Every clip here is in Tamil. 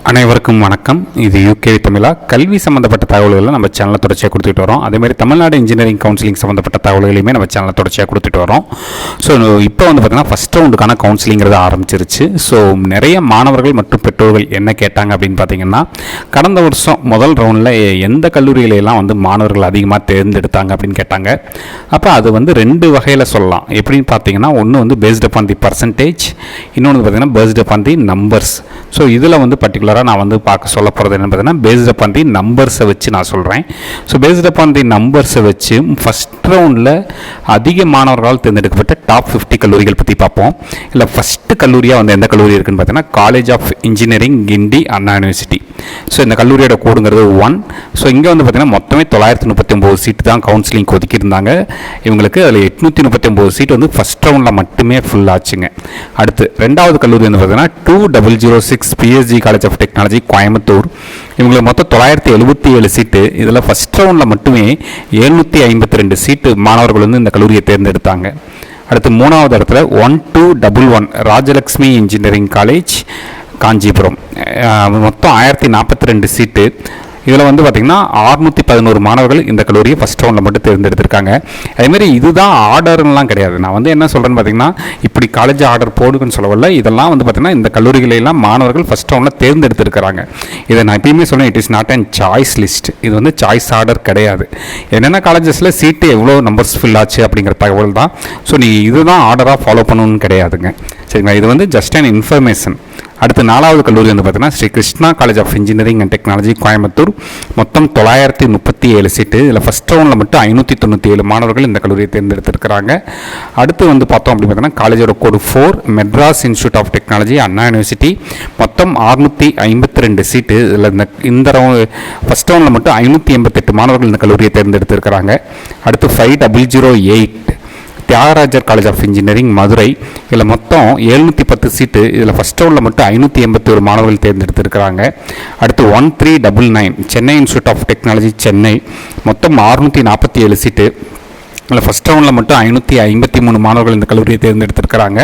அனைவருக்கும் வணக்கம். இது யூகே தமிழா. கல்வி சம்மந்தப்பட்ட தகவல்களை நம்ம சேனலில் தொடர்ச்சியாக கொடுத்துட்டு வரோம். அதேமாதிரி தமிழ்நாடு இன்ஜினியரிங் கவுன்சிலிங் சம்மந்தப்பட்ட தகவல்களையுமே நம்ம சேனலில் தொடர்ச்சியாக கொடுத்துட்டு வரோம். ஸோ இப்போ பார்த்திங்கன்னா ஃபஸ்ட் ரவுண்டுக்கான கவுன்சிலிங்கிறது ஆரம்பிச்சிருச்சு. ஸோ நிறைய மாணவர்கள் மற்றும் பெற்றோர்கள் என்ன கேட்டாங்க அப்படின்னு பார்த்தீங்கன்னா, கடந்த வருஷம் முதல் ரவுண்டில் எந்த கல்லூரிகளெல்லாம் மாணவர்கள் அதிகமாக தேர்ந்தெடுத்தாங்க அப்படின்னு கேட்டாங்க. அப்போ அது ரெண்டு வகையில் சொல்லலாம். எப்படின்னு பார்த்தீங்கன்னா, ஒன்று பேஸ்ட் அப்பான் தி பர்சன்டேஜ், இன்னொன்று பார்த்தீங்கன்னா பேஸ்ட் அப்பான் தி நம்பர்ஸ். ஸோ இதில் பர்டிகுலராக நான் பார்க்க சொல்ல போகிறது என்ன பார்த்தீங்கன்னா, பேஸ்ட் அப்பான் தி நம்பர்ஸை வச்சு நான் சொல்கிறேன். ஸோ பேஸ்ட் அப்பான் தி நம்பர்ஸை வச்சு ஃபஸ்ட் ரவுண்டில் அதிக மாணவர்களால் தேர்ந்தெடுக்கப்பட்ட டாப் 50 கல்லூரிகள் பற்றி பார்ப்போம். இல்லை ஃபஸ்ட்டு கல்லூரியாக எந்த கல்லூரி இருக்குன்னு பார்த்தீங்கன்னா, college of engineering Guindy Anna university. So இந்த கல்லூரியோட கோடுங்கிறது 1. ஸோ இங்கே பார்த்தீங்கன்னா மொத்தமே 939 சீட்டு தான் கவுன்சிலிங் ஒதுக்கியிருந்தாங்க இவங்களுக்கு. அதில் 839 சீட் ஃபஸ்ட் ரவுண்டில் மட்டுமே ஃபுல் ஆச்சுங்க. அடுத்து ரெண்டாவது கல்லூரி பார்த்தீங்கன்னா 2006 PSG college of technology Coimbatore. இவங்களுக்கு மொத்தம் 977 சீட்டு. இதில் ஃபஸ்ட் ரவுண்டில் மட்டுமே 752 சீட்டு மாணவர்கள் இந்த கல்லூரியை தேர்ந்தெடுத்தாங்க. அடுத்து மூணாவது இடத்துல 1211 ராஜலக்ஷ்மி இன்ஜினியரிங் காலேஜ் காஞ்சிபுரம். மொத்தம் 1042 சீட்டு. இதில் பார்த்திங்கன்னா 611 மாணவர்கள் இந்த கல்லூரியை ஃபஸ்ட் ரவுண்டில் மட்டும் தேர்ந்தெடுத்திருக்காங்க. அதேமாதிரி இதுதான் ஆர்டர்லாம் கிடையாது. நான் என்ன சொல்கிறேன்னு பார்த்தீங்கன்னா, இப்படி காலேஜ் ஆர்டர் போடுங்கன்னு சொல்லவில்லை. இதெல்லாம் பார்த்திங்கன்னா இந்த கல்லூரிகளெல்லாம் மாணவர்கள் ஃபஸ்ட் ரவுண்டில் தேர்ந்தெடுத்திருக்கிறாங்க. இதை நான் எப்பயுமே சொல்லுவேன், it is not and choice list. இது சாய்ஸ் ஆர்டர் கிடையாது. என்னென்ன காலேஜஸில் சீட்டு எவ்வளோ நம்பர்ஸ் ஃபில் ஆச்சு அப்படிங்கிற தகவல் தான். ஸோ நீங்கள் இதுதான் ஆர்டராக ஃபாலோ பண்ணணும்னு கிடையாதுங்க. சரிங்களா? இது ஜஸ்ட் அண்ட் இன்ஃபர்மேஷன். அடுத்து நாலாவது கல்லூரி பார்த்தீங்கன்னா, Sri Krishna college of engineering and technology Coimbatore. மொத்தம் 937 சீட்டு. இதில் ஃபஸ்ட் ரவுண்டில் மட்டும் 597 மாணவர்கள் இந்த கல்லூரியை தேர்ந்தெடுத்திருக்கிறாங்க. அடுத்து பார்த்தோம் அப்படின்னு பார்த்தீங்கன்னா, காலேஜோட code 4 Madras institute of technology Anna university. மொத்தம் 652 சீட்டு. இதில் இந்த ஃபஸ்ட் ரவுண்டில் மட்டும் 588 மாணவர்கள் இந்த கல்லூரியை தேர்ந்தெடுத்திருக்கிறாங்க. அடுத்து 5008 Thiagarajar college of engineering Madurai. இதில் மொத்தம் 710 சீட்டு. இதில் ஃபஸ்ட் ரவுண்டில் மட்டும் 581 மாணவர்கள் தேர்ந்தெடுத்திருக்கிறாங்க. அடுத்து 1399 Chennai institute of technology Chennai. மொத்தம் 647 சீட்டு. இல்லை ஃபஸ்ட் ரவுண்டில் மட்டும் 553 மாணவர்கள் இந்த கல்லூரியை தேர்ந்தெடுத்திருக்கிறாங்க.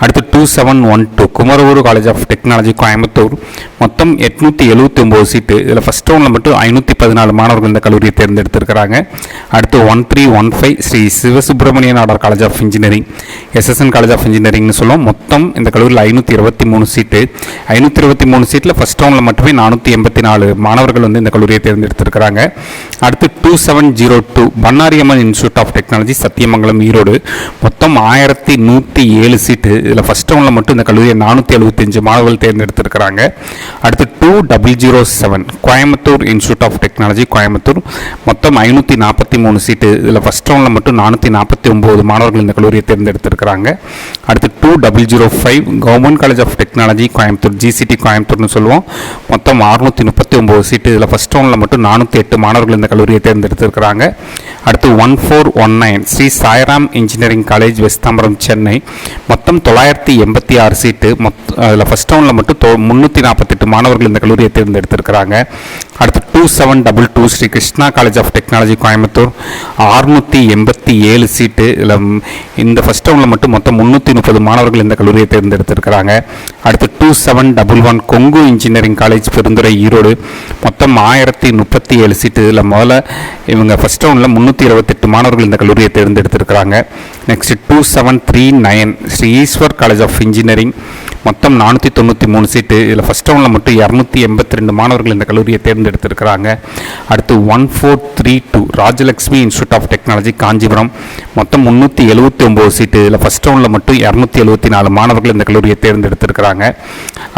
அடுத்து 2712 Kumaraguru college of technology Coimbatore. மொத்தம் 879 சீட்டு. இதில் ஃபஸ்ட் ரவுண்டில் மட்டும் 514 மாணவர்கள் இந்த கல்லூரியை தேர்ந்தெடுத்திருக்கிறாங்க. அடுத்து 1315 Sri Sivasubramaniya Nadar college of engineering SSN college of இன்ஜினியரிங்னு சொல்லுவோம். மொத்தம் இந்த கல்லூரியில் 523 சீட்டு. 523 சீட்டில் ஃபஸ்ட் ரவுண்டில் மட்டுமே 484 மாணவர்கள் இந்த கல்லூரியை தேர்ந்தெடுத்திருக்கிறாங்க. அடுத்து 2702 Bannariamman institute of technology Sathyamangalam Erode. மொத்தம் 1107 சீட்டு. இதில் ஃபஸ்ட் ரவுண்டில் மட்டும் இந்த கல்லூரியை 475 மாணவர்கள் தேர்ந்தெடுத்திருக்கிறாங்க. அடுத்து 2007 Coimbatore institute of technology Coimbatore. மொத்தம் 543 சீட்டு. இதில் ஃபஸ்ட் ரவுண்டில் மட்டும் 449 மாணவர்கள் இந்த கல்லூரியை தேர்ந்தெடுத்திருக்கிறாங்க. அடுத்து 2005 government college of technology Coimbatore GCT கோயம்புத்தூர்னு சொல்லுவோம். மொத்தம் 639 சீட்டு. இதில் ஃபஸ்ட் ரவுண்டில் மட்டும் 408 மாணவர்கள் இந்த கல்லூரியை தேர்ந்தெடுத்திருக்கிறாங்க. அடுத்து 1419 ஸ்ரீ சாய்ராம் இன்ஜினியரிங் காலேஜ் வெஸ்தாம்பரம் சென்னை. மொத்தம் 986 சீட்டு. அதில் ஃபஸ்ட் ரவுண்டில் மட்டும் 348 மாணவர்கள் இந்த கல்லூரியை தேர்ந்தெடுத்திருக்கிறாங்க. அடுத்து 2722 Sri Krishna college of technology Coimbatore. 687 seat. இதில் இந்த ஃபஸ்ட் ரவுண்டில் மட்டும் மொத்தம் 330 மாணவர்கள் இந்த கல்லூரியை தேர்ந்தெடுத்திருக்கிறாங்க. அடுத்து 2711 கொங்கு இன்ஜினியரிங் காலேஜ் பெருந்துறை ஈரோடு. மொத்தம் 1037 சீட்டு. இதில் முதல்ல இவங்க ஃபஸ்ட் ரவுண்டில் 328 மாணவர்கள் இந்த கல்லூரியை தேர்ந்தெடுத்திருக்கிறாங்க. Next 2739 Sri Eshwar college of engineering. மொத்தம் 493 சீட்டு. இதில் ஃபஸ்ட் ரவுண்டில் மட்டும் 282 மாணவர்கள் இந்த கல்லூரியை தேர்ந்தெடுத்திருக்கிறாங்க. அடுத்து 1432 Rajalakshmi institute of technology Kanchipuram. மொத்தம் 379 சீட்டு. இதில் ஃபஸ்ட் ரவுண்டில் மட்டும் 274 மாணவர்கள் இந்த கல்லூரியை தேர்ந்தெடுத்திருக்கிறாங்க.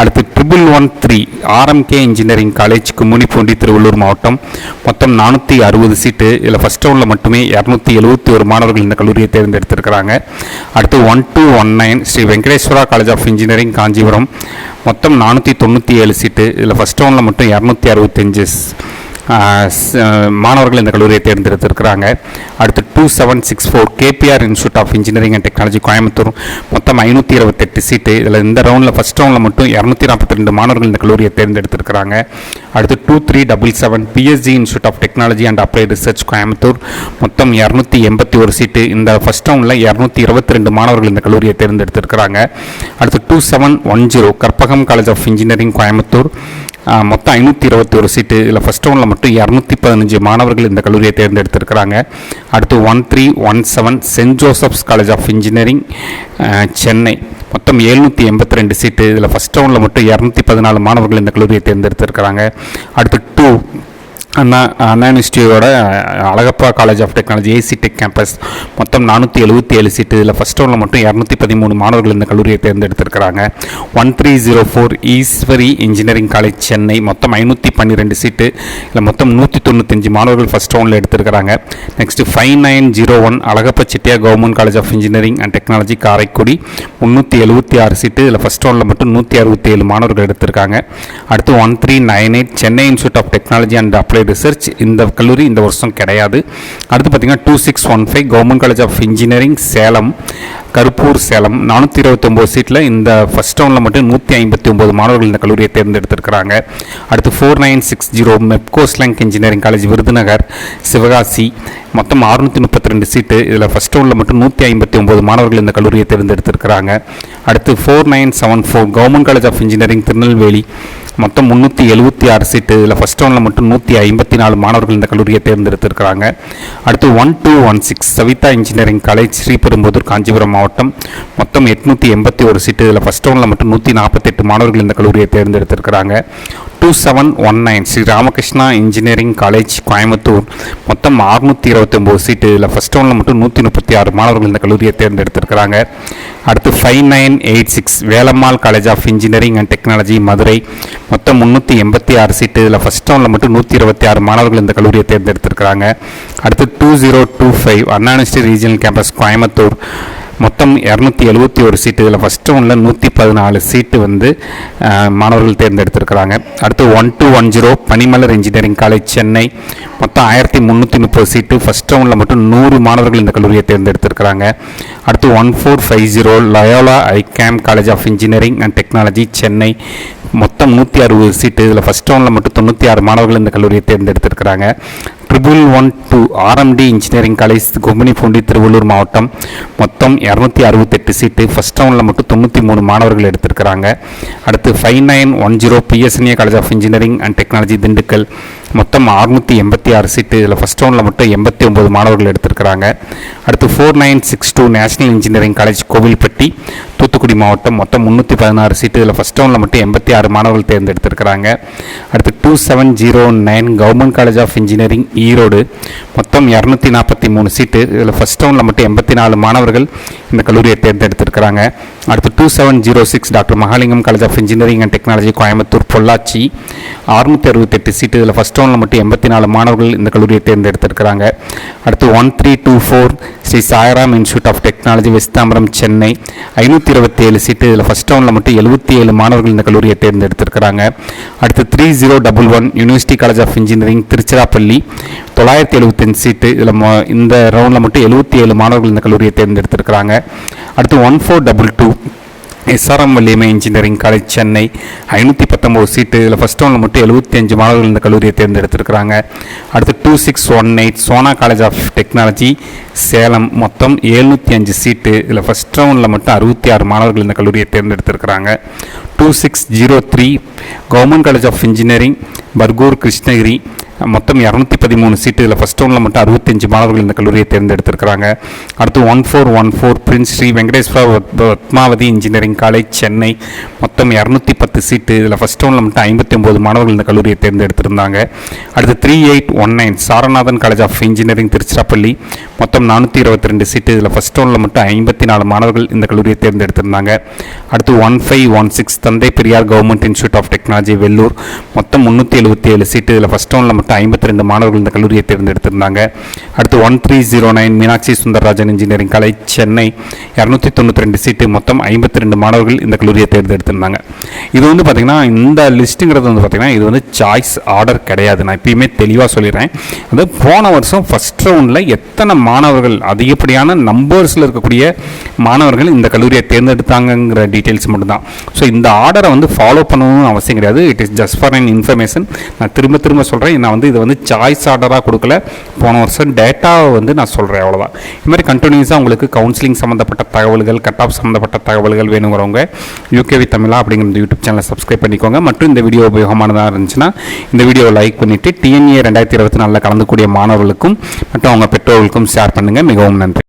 அடுத்து 1113 RMK engineering college Gummidipoondi Tiruvallur மாவட்டம். மொத்தம் 460 சீட்டு. இதில் ஃபஸ்ட் ரவுண்டில் மட்டுமே 271 மாணவர்கள் இந்த கல்லூரியை தேர்ந்தெடுத்திருக்கிறாங்க. அடுத்து 1219 Sri Venkateswara college of engineering Kanchipuram. மொத்தம் 497 சீட்டு. இதில் ஃபஸ்ட் ரவுண்டில் மட்டும் 265 மாணவர்கள் இந்த கல்லூரியை தேர்ந்தெடுத்திருக்கிறாங்க. அடுத்து 2764 KPR institute of engineering and technology Coimbatore. மொத்தம் 528 சீட்டு. இதில் இந்த ரவுண்டில் ஃபஸ்ட் ரவுண்டில் மட்டும் 242 மாணவர்கள் இந்த கல்லூரியை தேர்ந்தெடுத்திருக்கிறாங்க. அடுத்து 2377 PSG institute of technology and applied research Coimbatore. மொத்தம் 281 சீட்டு. இந்த ஃபஸ்ட் ரவுண்டில் 222 மாணவர்கள் இந்த கல்லூரியை தேர்ந்தெடுத்திருக்கிறாங்க. அடுத்து 2710 Karpagam college of engineering Coimbatore. மொத்தம் 521 சீட்டு. இதில் ஃபஸ்ட் ரவுண்டில் மட்டும் 215 மாணவர்கள் இந்த கல்லூரியை தேர்ந்தெடுத்திருக்கிறாங்க. அடுத்து 1317 saint Joseph's college of engineering Chennai, மொத்தம் 782 சீட்டு. இதில் ஃபஸ்ட் ரவுண்டில் மட்டும் 214 மாணவர்கள் இந்த கல்லூரியை தேர்ந்தெடுத்திருக்கிறாங்க. அடுத்து 2 அண்ணா யூனிவர்சிட்டியோட Alagappa college of technology AC tech campus, மொத்தம் 477 சீட்டு. இதில் ஃபஸ்ட் ரவுண்டில் மட்டும் 213 மாணவர்கள் இந்த கல்லூரியை தேர்ந்தெடுத்திருக்கிறாங்க. 1304 ஈஸ்வரி இன்ஜினியரிங் காலேஜ் சென்னை, மொத்தம் 512 சீட்டு. இதில் மொத்தம் 195 மாணவர்கள் ஃபஸ்ட் ரவுண்டில் எடுத்திருக்கிறாங்க. Next 5901 Alagappa Chettiar government college of engineering and technology Karaikudi, 376 seat. இதில் ஃபஸ்ட் ரவுண்டில் மட்டும் 167 மாணவர்கள் எடுத்திருக்காங்க. அடுத்து 1398 Chennai institute of technology and apply research, இந்த கல்லூரி இந்த வருஷம் கிடையாது. அடுத்து பார்த்தீங்கன்னா 2615 government college of engineering Salem Karuppur Salem, 429 சீட்டில் இந்த ஃபஸ்ட் ரவுண்டில் மட்டும் 159 மாணவர்கள் இந்த கல்லூரியை தேர்ந்தெடுத்திருக்கிறாங்க. அடுத்து 4960 மெப்கோஸ்லங்க் இன்ஜினியரிங் காலேஜ் விருதுநகர் சிவகாசி, மொத்தம் 632 சீட்டு. இதில் ஃபஸ்ட் ரவுண்டில் மட்டும் 159 மாணவர்கள் இந்த கல்லூரியை தேர்ந்தெடுத்திருக்கிறாங்க. அடுத்து 4974 government college of engineering Tirunelveli, மொத்தம் 376 சீட்டு. இதில் ஃபஸ்ட் ரவுண்டில் மட்டும் 154 மாணவர்கள் இந்த கல்லூரியை தேர்ந்தெடுத்திருக்கிறாங்க. அடுத்து 1216 சவிதா இன்ஜினியரிங் காலேஜ் ஸ்ரீபெரும்புதூர் காஞ்சிபுரம் மாவட்டம், மொத்தம் 881 சீட்டு. இதில் ஃபஸ்ட் ரவுண்டில் மட்டும் 148 மாணவர்கள் இந்த கல்லூரியை தேர்ந்தெடுத்திருக்கிறாங்க. 2719 ஸ்ரீ ராமகிருஷ்ணா இன்ஜினியரிங் காலேஜ் கோயம்புத்தூர், மொத்தம் 629 சீட்டு. இதில் ஃபஸ்ட் ரவுண்டில் மட்டும் 136 மாணவர்கள் இந்த கல்லூரியை தேர்ந்தெடுத்திருக்கிறாங்க. அடுத்து 5986 Velammal college of engineering and technology Madurai, மொத்தம் 386 சீட்டு. இதில் ஃபஸ்ட் ரவுண்டில் மட்டும் 126 மாணவர்கள் இந்த கல்லூரியை தேர்ந்தெடுத்திருக்கிறாங்க. அடுத்து 2025 அண்ணா யூனிவர்சிட்டி ரீஜனல் கேம்பஸ் கோயம்புத்தூர், மொத்தம் 271 சீட்டு. இதில் ஃபஸ்ட் ரவுண்டில் 114 சீட்டு மாணவர்கள் தேர்ந்தெடுத்திருக்கிறாங்க. அடுத்து 1210 பனிமலர் இன்ஜினியரிங் காலேஜ் சென்னை, மொத்தம் 1330 சீட்டு. ஃபஸ்ட் ரவுண்டில் மட்டும் 100 மாணவர்கள் இந்த கல்லூரியை தேர்ந்தெடுத்திருக்கிறாங்க. அடுத்து 1450 Loyola ICAM college of engineering and technology Chennai, மொத்தம் 160 சீட்டு. இதில் ஃபஸ்ட் ரவுண்டில் மட்டும் 96 மாணவர்கள் இந்த கல்லூரியை தேர்ந்தெடுத்திருக்கிறாங்க. 1112 RMD engineering college Gummidipoondi Tiruvallur மாவட்டம், மொத்தம் 268 சீட்டு. ஃபஸ்ட் ரவுண்டில் மட்டும் 93 மாணவர்கள் எடுத்திருக்கிறாங்க. அடுத்து 5910 PSNA college of engineering and technology Dindigul, மொத்தம் 686 சீட்டு. இதில் ஃபஸ்ட் ரவுண்டில் மட்டும் 89 மாணவர்கள் எடுத்திருக்கிறாங்க. அடுத்து 4962 national engineering college Kovilpatti Thoothukudi மாவட்டம், மொத்தம் 316 சீட்டு. இதில் ஃபஸ்ட் ரவுண்டில் மட்டும் 86 மாணவர்கள் தேர்ந்தெடுத்திருக்கிறாங்க. அடுத்து 2709 government college of engineering Erode, மொத்தம் 243 சீட்டு. இதில் ஃபஸ்ட் ரவுண்டில் மட்டும் 84 மாணவர்கள் இந்த கல்லூரியை தேர்ந்தெடுத்திருக்கிறாங்க. அடுத்து 2706 doctor Mahalingam college of engineering and technology Coimbatore Pollachi, 668 seat. இதில் ஃபஸ்ட் ரவுண்டில் மட்டும் 84 மாணவர்கள் இந்த கல்லூரியை தேர்ந்தெடுத்திருக்கிறாங்க. அடுத்து 1324 Sri Sairam institute of technology West Tambaram Chennai, 527 seat. இதில் ஃபஸ்ட் ரவுண்டில் மட்டும் 77 மாணவர்கள் இந்த கல்லூரியை தேர்ந்தெடுத்திருக்கிறாங்க. அடுத்து 3011 university college of engineering Tiruchirappalli, 975 seat. இதில் இந்த ரவுண்டில் மட்டும் 77 மாணவர்கள் இந்த கல்லூரியை தேர்ந்தெடுத்திருக்கிறாங்க. அடுத்து 1422 SRM Valliammai engineering college Chennai, 519 சீட்டு. இதில் ஃபஸ்ட் ரவுண்டில் மட்டும் 75 மாணவர்கள் இந்த கல்லூரியை தேர்ந்தெடுத்திருக்கிறாங்க. அடுத்து 2618 Sona college of technology Salem, மொத்தம் 705 சீட்டு. இதில் ஃபஸ்ட் ரவுண்டில் மட்டும் 66 மாணவர்கள் இந்த கல்லூரியை தேர்ந்தெடுத்திருக்கிறாங்க. 2603 government college of engineering Bargur Krishnagiri, மொத்தம் 213 சீட்டு. இதில் ஃபஸ்ட் ரவுண்டில் மட்டும் 65 மாணவர்கள் இந்த கல்லூரியை தேர்ந்தெடுத்திருக்கிறாங்க. அடுத்து 1414 prince Shri Venkateswara Padmavathi engineering college Chennai, மொத்தம் 210 சீட்டு. இதில் ஃபஸ்ட் ரவுண்டில் மட்டும் 59 மாணவர்கள் இந்த கல்லூரியை தேர்ந்தெடுத்திருந்தாங்க. அடுத்து 3819 Saranathan college of engineering Tiruchirappalli, மொத்தம் 422 சீட்டு. இதில் ஃபஸ்ட் ரவுண்டில் மட்டும் 54 மாணவர்கள் இந்த கல்லூரியை தேர்ந்தெடுத்திருந்தாங்க. அடுத்து 1516 Thanthai Periyar government institute of technology Vellore, மொத்தம் 377 சீட்டு. இதில் ஃபஸ்ட் ரவுண்டில் மட்டும் 52 மாணவர்கள் இந்த கல்லூரியை தேர்ந்தெடுத்திருந்தாங்க. அடுத்து 1309 மீனாட்சி சுந்தரராஜன் இன்ஜினியரிங் காலேஜ் சென்னை, 292 சீட்டு. மொத்தம் 52 மாணவர்கள் இந்த கல்லூரியை தேர்ந்தெடுத்திருந்தாங்க. இது பார்த்திங்கன்னா இந்த லிஸ்ட்டுங்கிறது பார்த்திங்கன்னா இது சாய்ஸ் ஆர்டர் கிடையாது. நான் எப்பயுமே தெளிவாக சொல்லிடுறேன். அது போன வருஷம் ஃபஸ்ட் ரவுண்டில் எத்தனை மாணவர்கள் அதிகப்படியான நம்பர்ஸில் இருக்கக்கூடிய மாணவர்கள் இந்த கல்லூரியை தேர்ந்தெடுத்தாங்கிற டீட்டெயில்ஸ் மட்டும்தான். ஸோ இந்த ஆர்டரை ஃபாலோ பண்ணணும்னு அவசியம் கிடையாது. It is just for an information. நான் திரும்ப சொல்கிறேன், நான் வந்து இது வந்து சாய்ஸ் ஆர்டராக கொடுக்கல, போன வருஷம் டேட்டாவை வந்து நான் சொல்கிறேன், அவ்வளோதான். இது மாதிரி கண்டினியூஸாக உங்களுக்கு கவுன்சிலிங் சம்மந்தப்பட்ட தகவல்கள், கட் ஆஃப் சம்மந்தப்பட்ட தகவல்கள் வேணுங்கிறவங்க யூகேவி தமிழா அப்படிங்கிற இந்த யூடியூப் சேனலை சப்ஸ்கிரைப் பண்ணிக்கோங்க. மற்றும் இந்த வீடியோ உபயோகமானதாக இருந்துச்சுன்னா இந்த வீடியோவை லைக் பண்ணிவிட்டு டிஎன்ஏ 2024 கலந்துக்கூடிய மாணவர்களுக்கும் மற்றும் அவங்க பெற்றோர்களுக்கும் ஷேர் பண்ணுங்கள். மிகவும் நன்றி.